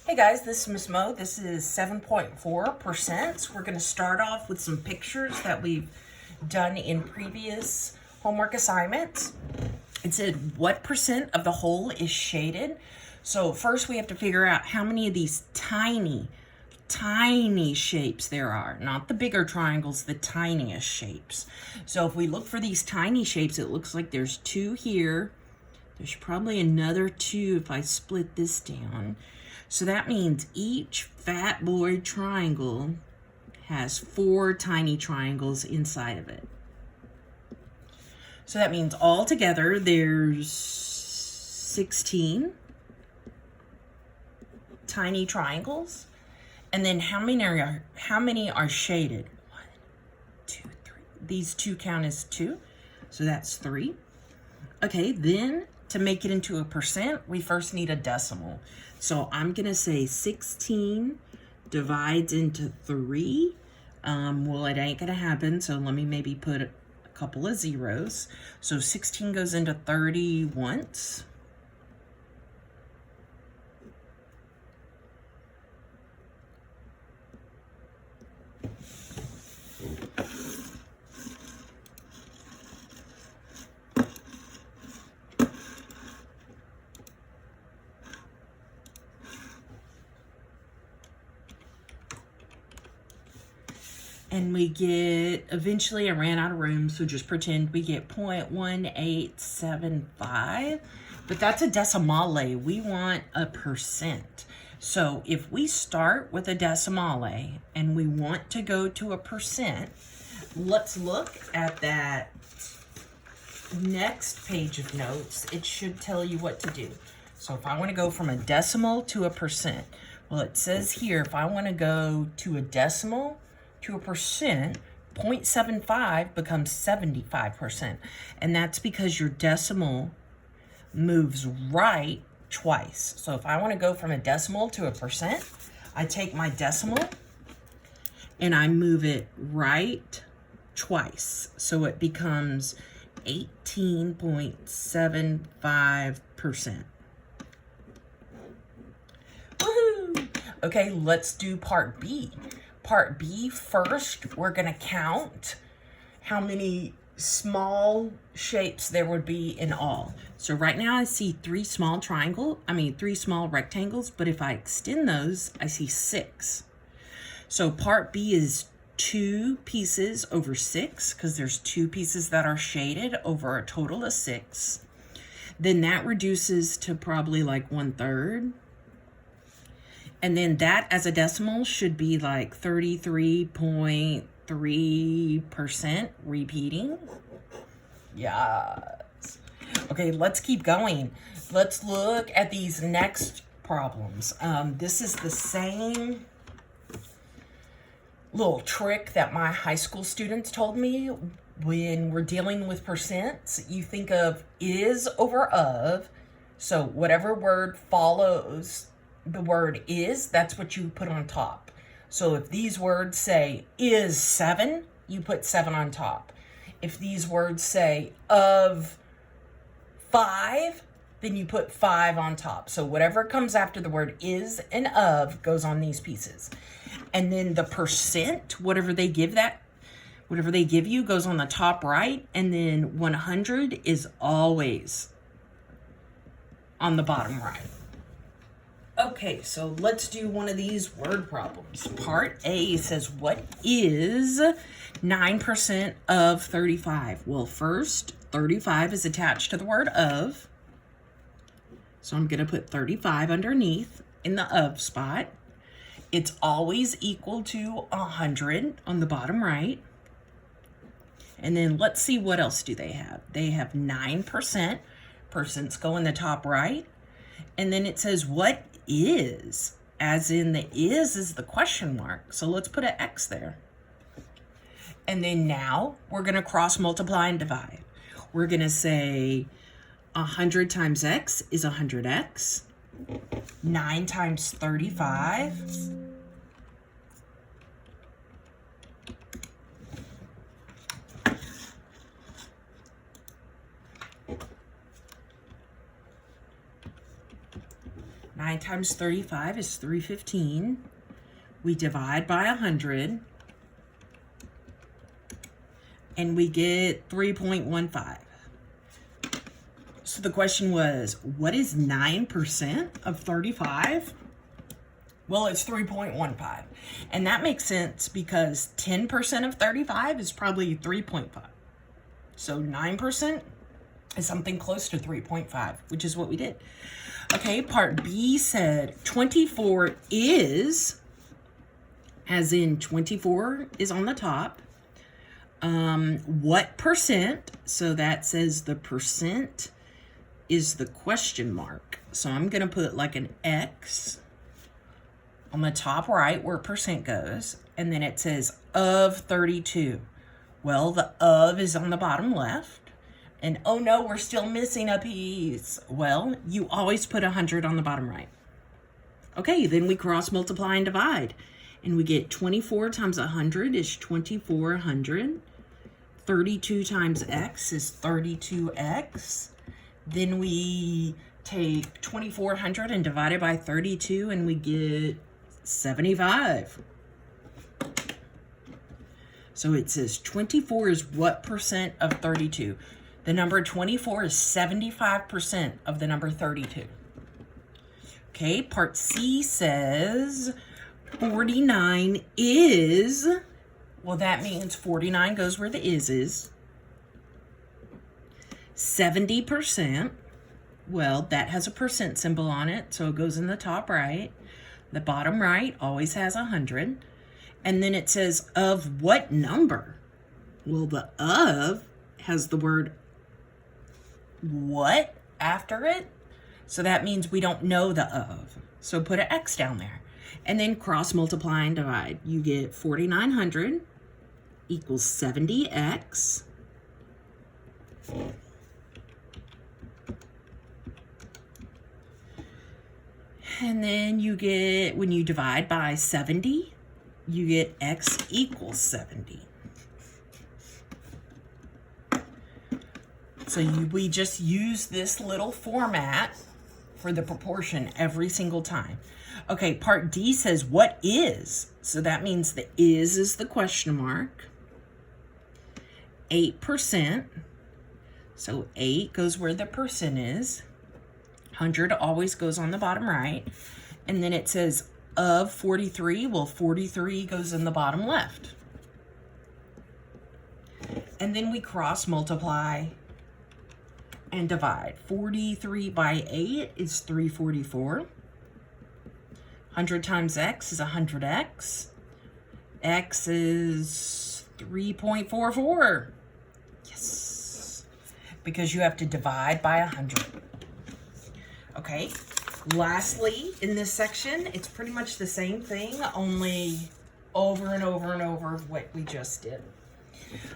Hey guys, this is Miss Mo. This is 7.4%. We're going to start off with some pictures that we've done in previous homework assignments. It said what percent of the whole is shaded. So first we have to figure out how many of these tiny shapes there are. Not the bigger triangles, the tiniest shapes. So if we look for these tiny shapes, it looks like there's 2 here. There's probably another 2 if I split this down. So that means each fat boy triangle has 4 tiny triangles inside of it. So that means altogether there's 16 tiny triangles. And then how many are shaded? 1, 2, 3. These 2 count as 2. So that's 3. Okay, then to make it into a percent, we first need a decimal. So I'm going to say 16 divides into 3. Well, it ain't going to happen, so let me maybe put a couple of zeros. So 16 goes into 30 once. And we get, eventually I ran out of room, so just pretend we get 0.1875, but that's a decimale. We want a percent. So if we start with a decimale and we want to go to a percent, let's look at that next page of notes. It should tell you what to do. So if I want to go from a decimal to a percent, well, it says here, if I want to go to a decimal to a percent, 0.75 becomes 75%. And that's because your decimal moves right twice. So if I want to go from a decimal to a percent, I take my decimal and I move it right twice. So it becomes 18.75%. Woohoo! Okay, let's do part B. Part B, first, we're going to count how many small shapes there would be in all. So right now I see 3 small rectangles, but if I extend those, I see 6. So part B is 2 pieces over 6, because there's 2 pieces that are shaded over a total of 6. Then that reduces to probably like 1/3. And then that as a decimal should be like 33.3% repeating. Yes. Okay, let's keep going. Let's look at these next problems. This is the same little trick that my high school students told me when we're dealing with percents. You think of is over of. So whatever word follows the word is, that's what you put on top. So if these words say is 7, you put 7 on top. If these words say of 5, then you put 5 on top. So whatever comes after the word is and of goes on these pieces. And then the percent, whatever they give you goes on the top right, and then 100 is always on the bottom right. Okay, so let's do one of these word problems. Part A says, what is 9% of 35? Well, first, 35 is attached to the word of. So I'm going to put 35 underneath in the of spot. It's always equal to 100 on the bottom right. And then let's see, what else do they have? They have 9%. Percents go in the top right. And then it says, what is, as in the is the question mark. So let's put an X there. And then now we're going to cross multiply and divide. We're going to say 100 times X is 100X. 9 times 35. 9 times 35 is 315. We divide by 100. And we get 3.15. So the question was, what is 9% of 35? Well, it's 3.15. And that makes sense because 10% of 35 is probably 3.5. So 9% is something close to 3.5, which is what we did. Okay, part B said 24 is, as in 24 is on the top. What percent? So that says the percent is the question mark. So I'm going to put like an X on the top right where percent goes. And then it says of 32. Well, the of is on the bottom left. And oh no, we're still missing a piece. Well, you always put 100 on the bottom right. Okay, then we cross multiply and divide. And we get 24 times 100 is 2400. 32 times x is 32x. Then we take 2400 and divide it by 32 and we get 75. So it says 24 is what percent of 32? The number 24 is 75% of the number 32. Okay, part C says 49 is, well, that means 49 goes where the is. 70%, well, that has a percent symbol on it, so it goes in the top right. The bottom right always has 100. And then it says of what number? Well, the of has the word what after it. So that means we don't know the of. So put an X down there. And then cross multiply and divide. You get 4,900 equals 70x. And then you get, when you divide by 70, you get x equals 70. So we just use this little format for the proportion every single time. Okay, part D says what is? So that means the is the question mark. 8%. So 8 goes where the percent is. 100 always goes on the bottom right. And then it says of 43. Well, 43 goes in the bottom left. And then we cross multiply and divide. 43 by 8 is 344. 100 times x is 100x. X is 3.44. Yes. Because you have to divide by 100. Okay. Lastly, in this section, it's pretty much the same thing, only over and over and over what we just did.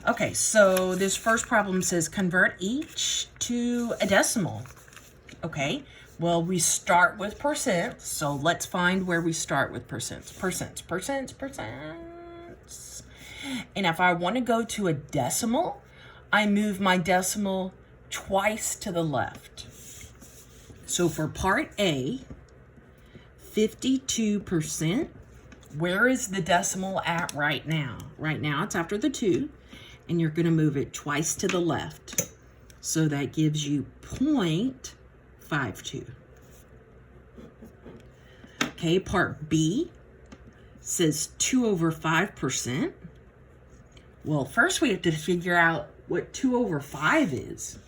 Okay, so this first problem says convert each to a decimal. Okay, well, we start with percent, so let's find where we start with percents. Percents. And if I want to go to a decimal, I move my decimal twice to the left. So for part A, 52%, where is the decimal at right now? Right now it's after the 2, and you're going to move it twice to the left. So that gives you 0.52. Okay, part B says 2 over 5%. Well, first we have to figure out what 2 over 5 is.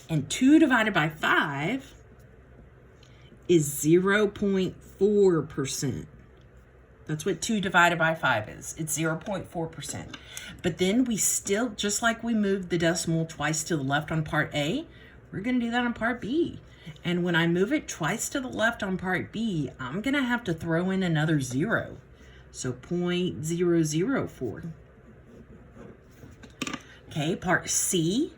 And 2 divided by 5 is 0.4%. That's what 2 divided by 5 is. It's 0.4%. But then we still, just like we moved the decimal twice to the left on part A, we're going to do that on part B. And when I move it twice to the left on part B, I'm going to have to throw in another 0. So 0.004. Okay, part C,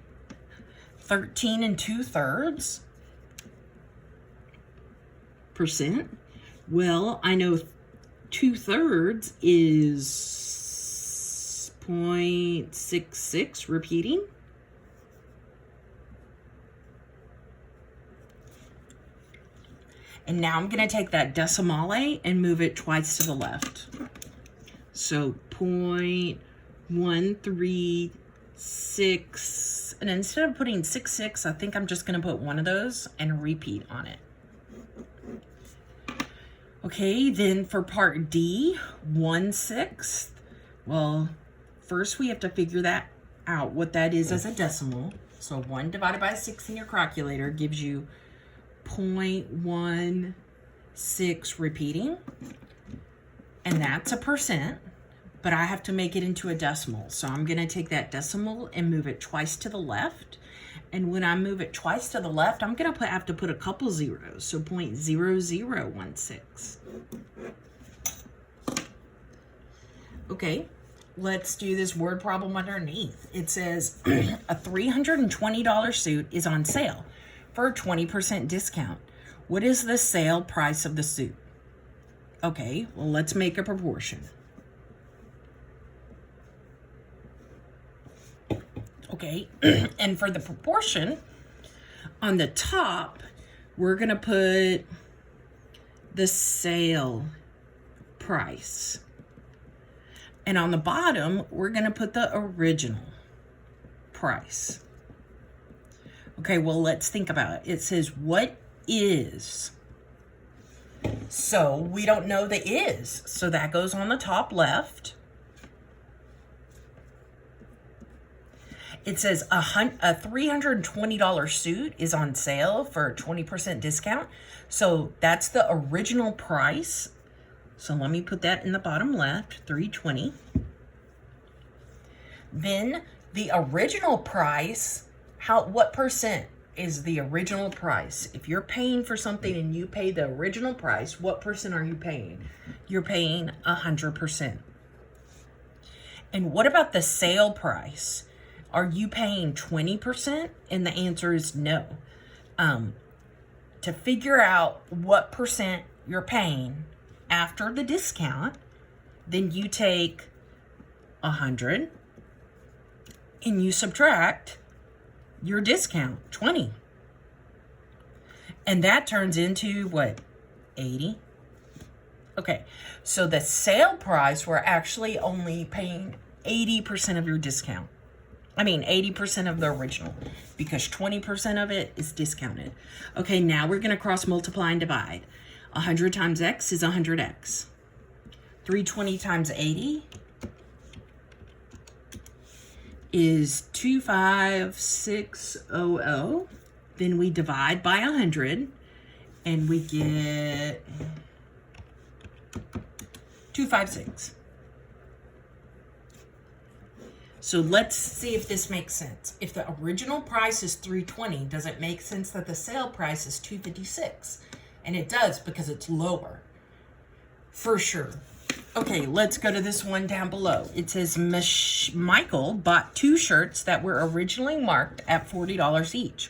13 2/3%. Well, I know 2/3 is 0.66, repeating. And now I'm going to take that decimale and move it twice to the left. So 0.136, and instead of putting 66, I think I'm just going to put one of those and repeat on it. Okay, then for part D, 1/6. Well, first we have to figure that out, what that is as a decimal. So 1 divided by 6 in your calculator gives you 0.16 repeating. And that's a percent, but I have to make it into a decimal. So I'm going to take that decimal and move it twice to the left. And when I move it twice to the left, I'm going to have to put a couple zeros. So 0.0016. Okay, let's do this word problem underneath. It says a $320 suit is on sale for a 20% discount. What is the sale price of the suit? Okay, well, let's make a proportion. Okay, and for the proportion, on the top, we're going to put the sale price. And on the bottom, we're going to put the original price. Okay, well, let's think about it. It says, what is? So we don't know the is. So that goes on the top left. It says a $320 suit is on sale for a 20% discount. So that's the original price. So let me put that in the bottom left, 320. Then the original price, what percent is the original price? If you're paying for something and you pay the original price, what percent are you paying? You're paying 100%. And what about the sale price? Are you paying 20%? And the answer is no. To figure out what percent you're paying after the discount, then you take 100 and you subtract your discount, 20. And that turns into what? 80. Okay, so the sale price, we're actually only paying 80% of your discount. 80% of the original, because 20% of it is discounted. Okay, now we're going to cross multiply and divide. 100 times x is 100x. 320 times 80 is 25600. Then we divide by 100, and we get 256. So let's see if this makes sense. If the original price is 320, does it make sense that the sale price is 256? And it does, because it's lower. For sure. Okay, let's go to this one down below. It says Michael bought 2 shirts that were originally marked at $40 each.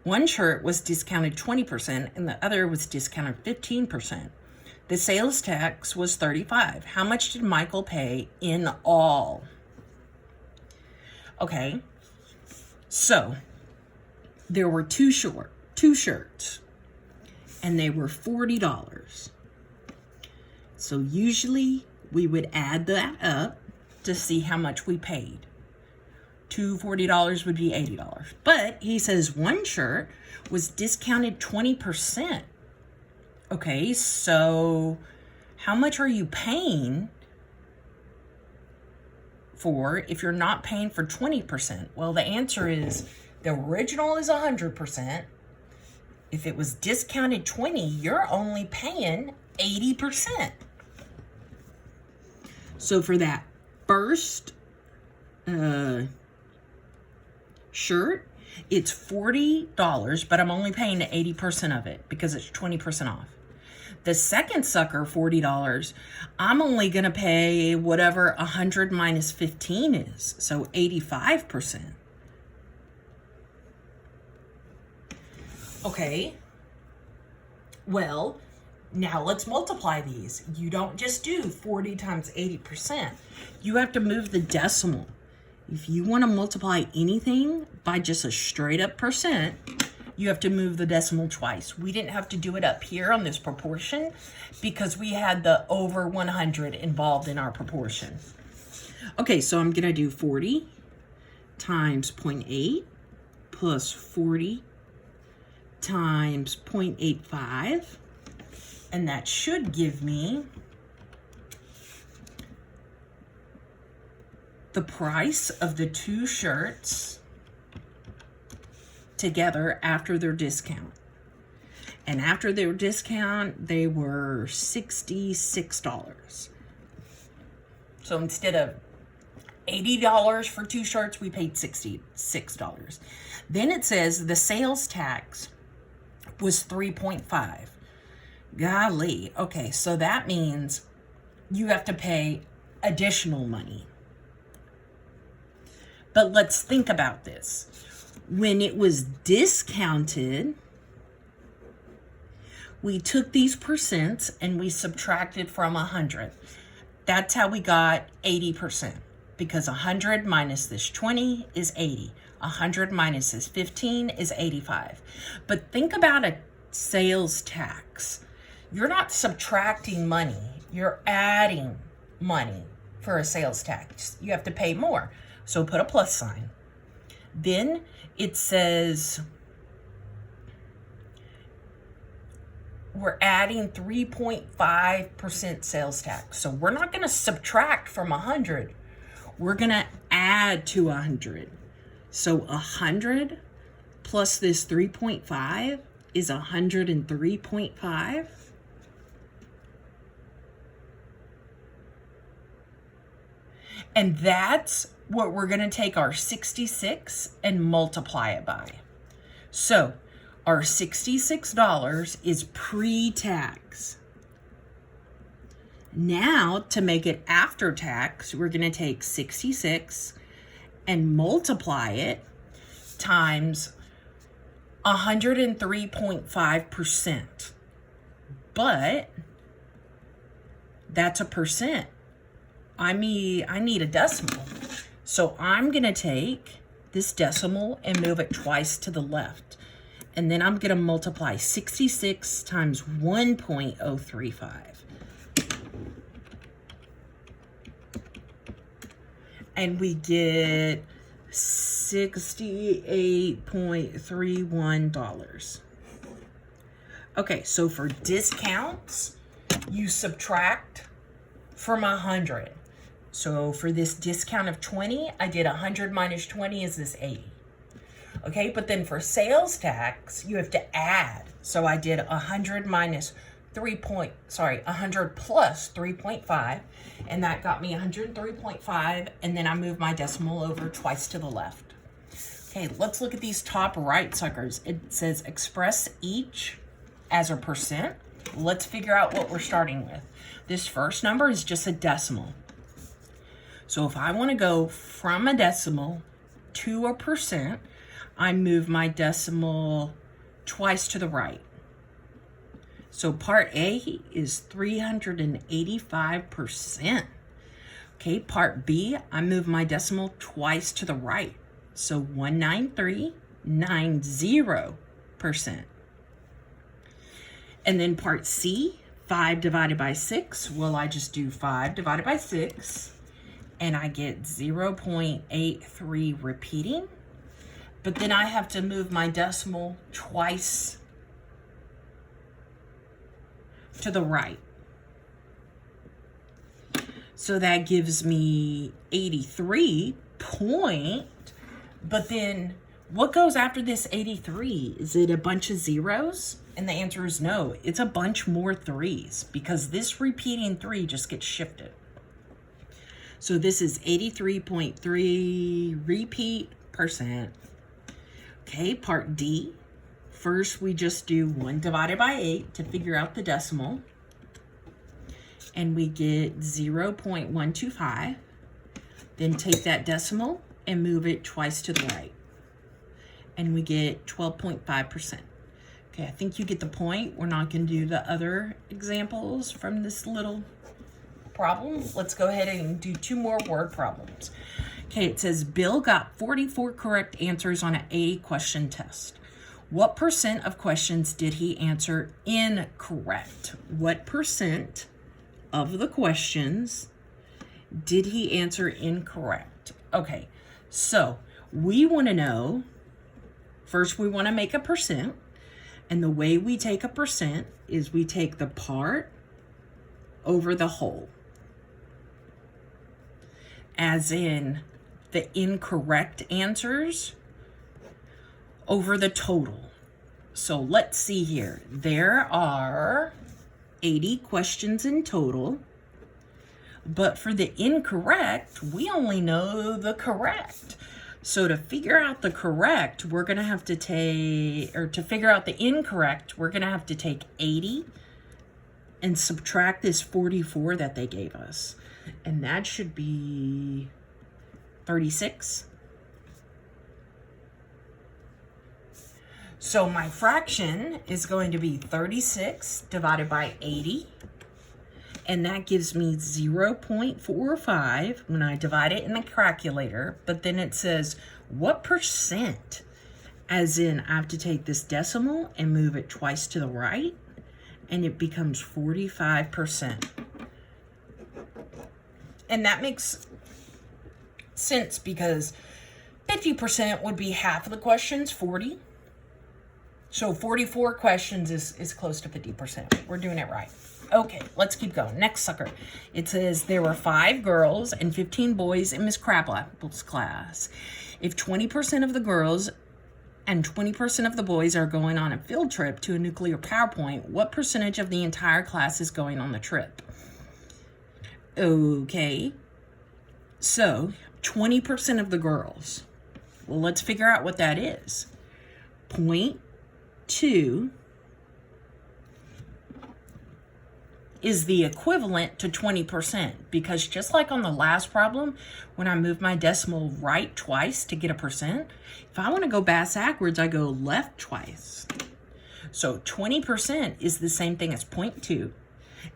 One shirt was discounted 20% and the other was discounted 15%. The sales tax was $35. How much did Michael pay in all? Okay, so there were 2 shirts, and they were $40. So usually we would add that up to see how much we paid. 2 $40 would be $80. But he says one shirt was discounted 20%. Okay, so how much are you paying for if you're not paying for 20%? Well, the answer is the original is 100%. If it was discounted 20, you're only paying 80%. So for that first shirt, it's $40, but I'm only paying 80% of it because it's 20% off. The second sucker, $40, I'm only going to pay whatever 100 minus 15 is, so 85%. Okay, well, now let's multiply these. You don't just do 40 times 80%. You have to move the decimal. If you want to multiply anything by just a straight up percent, you have to move the decimal twice. We didn't have to do it up here on this proportion because we had the over 100 involved in our proportion. Okay, so I'm gonna do 40 times 0.8 plus 40 times 0.85, and that should give me the price of the two shirts together after their discount. And after their discount, they were $66. So instead of $80 for two shirts, we paid $66. Then it says the sales tax was 3.5. Golly. Okay, so that means you have to pay additional money. But let's think about this. When it was discounted, we took these percents and we subtracted from 100. That's how we got 80%, because 100 minus this 20 is 80. 100 minus this 15 is 85. But think about a sales tax. You're not subtracting money. You're adding money for a sales tax. You have to pay more. So put a plus sign. Then it says we're adding 3.5% sales tax. So we're not going to subtract from 100. We're going to add to 100. So 100 plus this 3.5 is 103.5. And that's what we're going to take our 66 and multiply it by. So our $66 is pre-tax. Now, to make it after tax, we're going to take 66 and multiply it times 103.5%. But that's a percent. I need a decimal. So I'm going to take this decimal and move it twice to the left. And then I'm going to multiply 66 times 1.035. And we get $68.31. Okay, so for discounts, you subtract from 100. So for this discount of 20, I did 100 minus 20 is this 80. Okay, but then for sales tax, you have to add. So I did 100 minus 100 plus 3.5, and that got me 103.5, and then I moved my decimal over twice to the left. Okay, let's look at these top right suckers. It says express each as a percent. Let's figure out what we're starting with. This first number is just a decimal. So if I want to go from a decimal to a percent, I move my decimal twice to the right. So part A is 385%. Okay, part B, I move my decimal twice to the right. So 193.90%. And then part C, 5 divided by 6. Well, I just do 5 divided by 6. And I get 0.83 repeating. But then I have to move my decimal twice to the right. So that gives me 83 point. But then what goes after this 83? Is it a bunch of zeros? And the answer is no. It's a bunch more threes because this repeating 3 just gets shifted. So this is 83.3 repeat percent. Okay, part D. First, we just do 1 divided by 8 to figure out the decimal. And we get 0.125. Then take that decimal and move it twice to the right. And we get 12.5%. Okay, I think you get the point. We're not going to do the other examples from this little problem. Let's go ahead and do 2 more word problems. Okay, it says Bill got 44 correct answers on an 80 question test. What percent of questions did he answer incorrect? What percent of the questions did he answer incorrect? Okay, so we want to know, first we want to make a percent, and the way we take a percent is we take the part over the whole, as in the incorrect answers over the total. So let's see here. There are 80 questions in total, but for the incorrect, we only know the correct. So to figure out the correct, we're going to have to to figure out the incorrect, we're going to have to take 80 and subtract this 44 that they gave us. And that should be 36. So my fraction is going to be 36 divided by 80. And that gives me 0.45 when I divide it in the calculator. But then it says, what percent? As in, I have to take this decimal and move it twice to the right. And it becomes 45%. And that makes sense because 50% would be half of the questions, 40. So 44 questions is close to 50%. We're doing it right. Okay, let's keep going. Next sucker. It says there were 5 girls and 15 boys in Miss Crabapple's class. If 20% of the girls and 20% of the boys are going on a field trip to a nuclear power plant, what percentage of the entire class is going on the trip? Okay, so 20% of the girls. Well, let's figure out what that is. 0.2 is the equivalent to 20%, because just like on the last problem, when I move my decimal right twice to get a percent, if I want to go backwards, I go left twice. So 20% is the same thing as 0.2.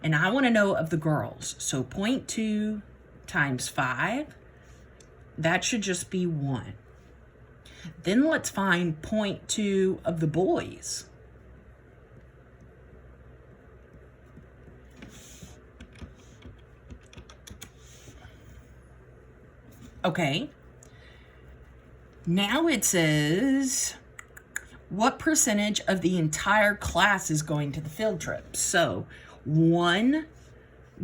And I want to know of the girls. So 0.2 times 5, that should just be 1. Then let's find 0.2 of the boys. Okay. Now it says, what percentage of the entire class is going to the field trip? So 1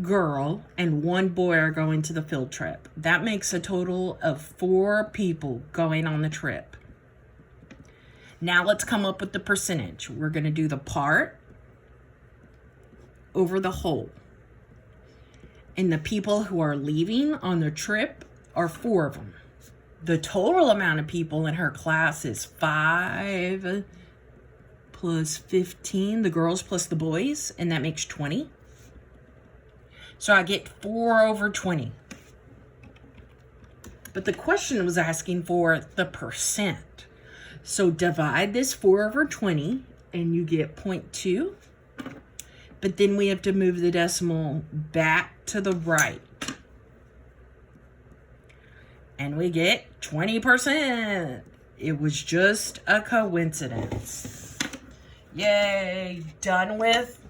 girl and 1 boy are going to the field trip. That makes a total of 4 people going on the trip. Now let's come up with the percentage. We're going to do the part over the whole. And the people who are leaving on the trip are 4 of them. The total amount of people in her class is 5 plus 15, the girls plus the boys, and that makes 20. So I get 4 over 20. But the question was asking for the percent. So divide this 4 over 20 and you get 0.2. But then we have to move the decimal back to the right. And we get 20%. It was just a coincidence. Yay, done with